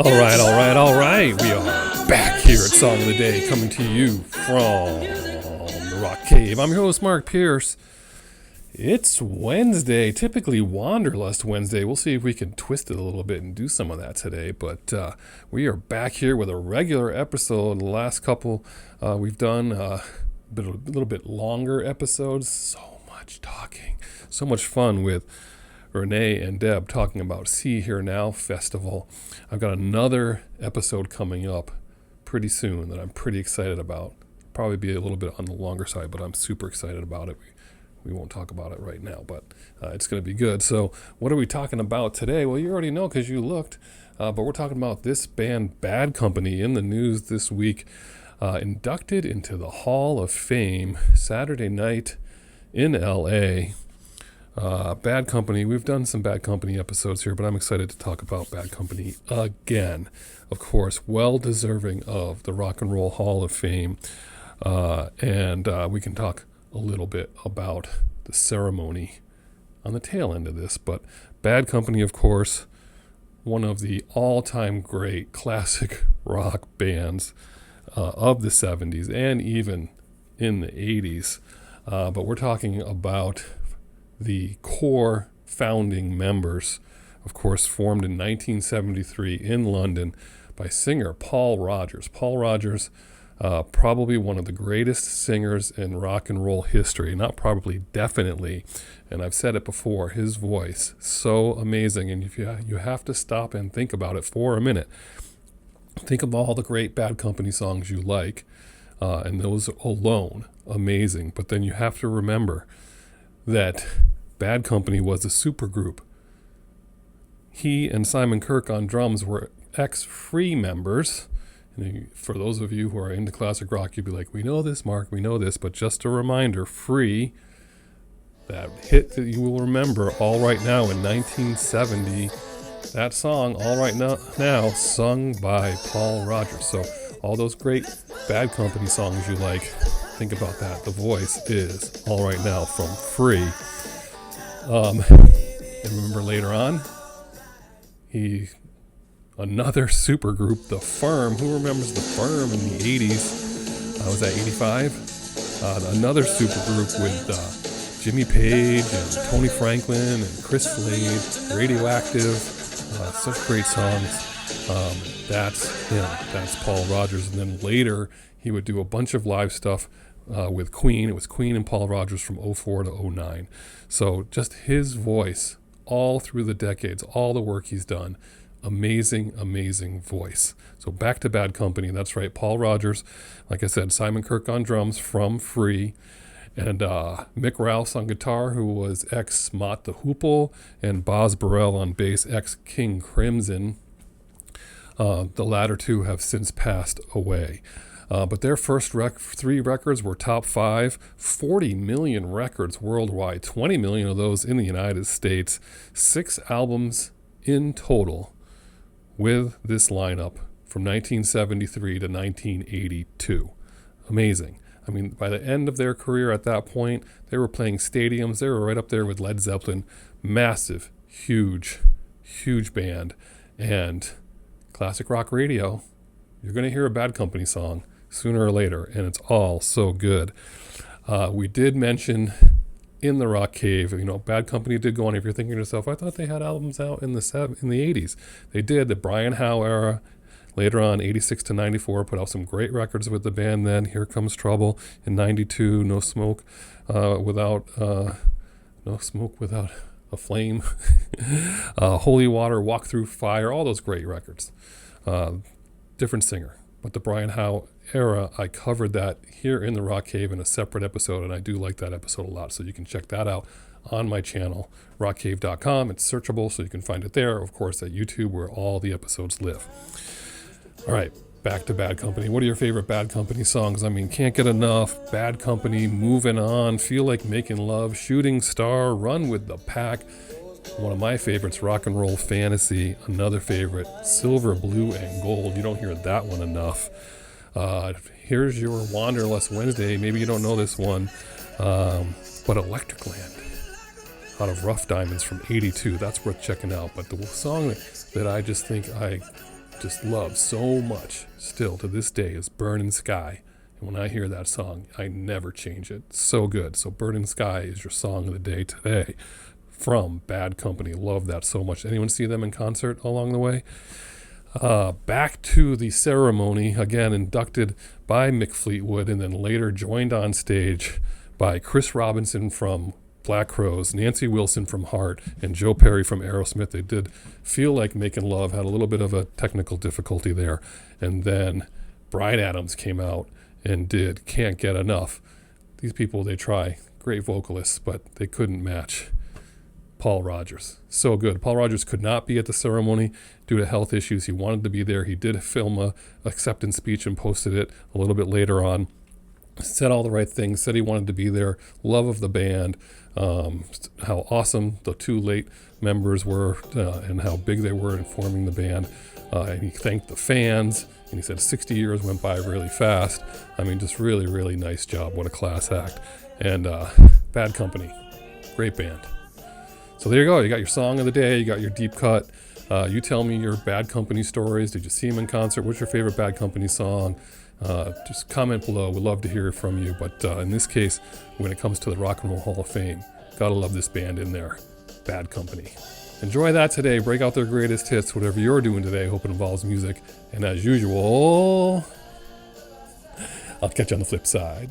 All right. We are back here at Song of the Day, coming to you from the Rock Cave. I'm your host, Mark Pierce. It's Wednesday, typically Wanderlust Wednesday. We'll see if we can twist it a little bit and do some of that today. But we are back here with a regular episode. The last couple we've done a little bit longer episodes. So much talking, so much fun with Renee and Deb talking about See Here Now Festival. I've got another episode coming up pretty soon that I'm pretty excited about. Probably be a little bit on the longer side, but I'm super excited about it. We won't talk about it right now, but it's going to be good. So what are we talking about today? Well, you already know because you looked, but we're talking about this band Bad Company in the news this week. Inducted into the Hall of Fame Saturday night in L.A., Bad Company. We've done some Bad Company episodes here, but I'm excited to talk about Bad Company again. Of course, well deserving of the Rock and Roll Hall of Fame. And we can talk a little bit about the ceremony on the tail end of this. But Bad Company, of course, one of the all-time great classic rock bands of the 70s and even in the 80s. But we're talking about the core founding members, of course, formed in 1973 in London by singer Paul Rodgers. Paul Rodgers, probably one of the greatest singers in rock and roll history. Not probably, definitely. And I've said it before, his voice, so amazing. And if you have to stop and think about it for a minute. Think of all the great Bad Company songs you like, and those alone, amazing. But then you have to remember that Bad Company was a supergroup. He and Simon Kirke on drums were ex-Free members. And for those of you who are into classic rock, you'd be like, we know this, Mark, we know this. But just a reminder, Free, that hit that you will remember, All Right Now in 1970. That song, All Right Now, sung by Paul Rodgers. So all those great Bad Company songs you like, think about that. The voice is All Right Now from Free. And remember later on, another super group, The Firm. Who remembers The Firm in the 80s? Was that 85? Another super group with Jimmy Page and Tony Franklin and Chris Slade, Radioactive, such great songs. That's him. That's Paul Rodgers. And then later, he would do a bunch of live stuff with Queen. It was Queen and Paul Rodgers from 04 to 09. So just his voice all through the decades, all the work he's done, amazing, amazing voice. So back to Bad Company. That's right, Paul Rodgers. Like I said, Simon Kirke on drums from Free. And Mick Rouse on guitar, who was ex-Mott the Hoople, and Boz Burrell on bass, ex-King Crimson. The latter two have since passed away. But their first three records were top 5, 40 million records worldwide, 20 million of those in the United States, 6 albums in total with this lineup from 1973 to 1982. Amazing. I mean, by the end of their career at that point, they were playing stadiums. They were right up there with Led Zeppelin. Massive, huge, huge band. And classic rock radio, you're going to hear a Bad Company song sooner or later, and it's all so good. We did mention in the Rock Cave, Bad Company did go on. If you're thinking to yourself, I thought they had albums out in the 80s. They did. The Brian Howe era, later on, 86 to 94, put out some great records with the band then. Here Comes Trouble in 92, No Smoke Without a Flame, Holy Water, Walk Through Fire, all those great records. Different singer. But the Brian Howe era, I covered that here in the Rock Cave in a separate episode, and I do like that episode a lot. So you can check that out on my channel, rockcave.com. It's searchable, so you can find it there. Of course, at YouTube, where all the episodes live. All right, back to Bad Company. What are your favorite Bad Company songs? I mean, Can't Get Enough, Bad Company, Moving On, Feel Like Making Love, Shooting Star, Run with the Pack. One of my favorites, Rock and Roll Fantasy. Another favorite, Silver, Blue, and Gold. You don't hear that one enough. Here's your Wanderlust Wednesday. Maybe you don't know this one, but Electric Land out of Rough Diamonds from 82. That's worth checking out. But the song that I just think I just love so much still to this day is Burning Sky. And when I hear that song, I never change it. So good. So Burning Sky is your song of the day today from Bad Company. Love that so much. Anyone see them in concert along the way? Back to the ceremony, again inducted by Mick Fleetwood and then later joined on stage by Chris Robinson from Black Crowes, Nancy Wilson from Heart, and Joe Perry from Aerosmith. They did Feel Like Making Love, had a little bit of a technical difficulty there. And then Bryan Adams came out and did Can't Get Enough. These people, they try, great vocalists, but they couldn't match Paul Rodgers. So good. Paul Rodgers could not be at the ceremony due to health issues. He wanted to be there. He did film a acceptance speech and posted it a little bit later on. Said all the right things, said he wanted to be there, love of the band, how awesome the two late members were and how big they were in forming the band. And he thanked the fans, and he said 60 years went by really fast. I mean, just really, really nice job. What a class act. And Bad Company, great band. So there you go. You got your song of the day. You got your deep cut. You tell me your Bad Company stories. Did you see them in concert? What's your favorite Bad Company song? Just comment below. We'd love to hear from you. But in this case, when it comes to the Rock and Roll Hall of Fame, gotta love this band in there. Bad Company. Enjoy that today. Break out their greatest hits. Whatever you're doing today, hope it involves music. And as usual, I'll catch you on the flip side.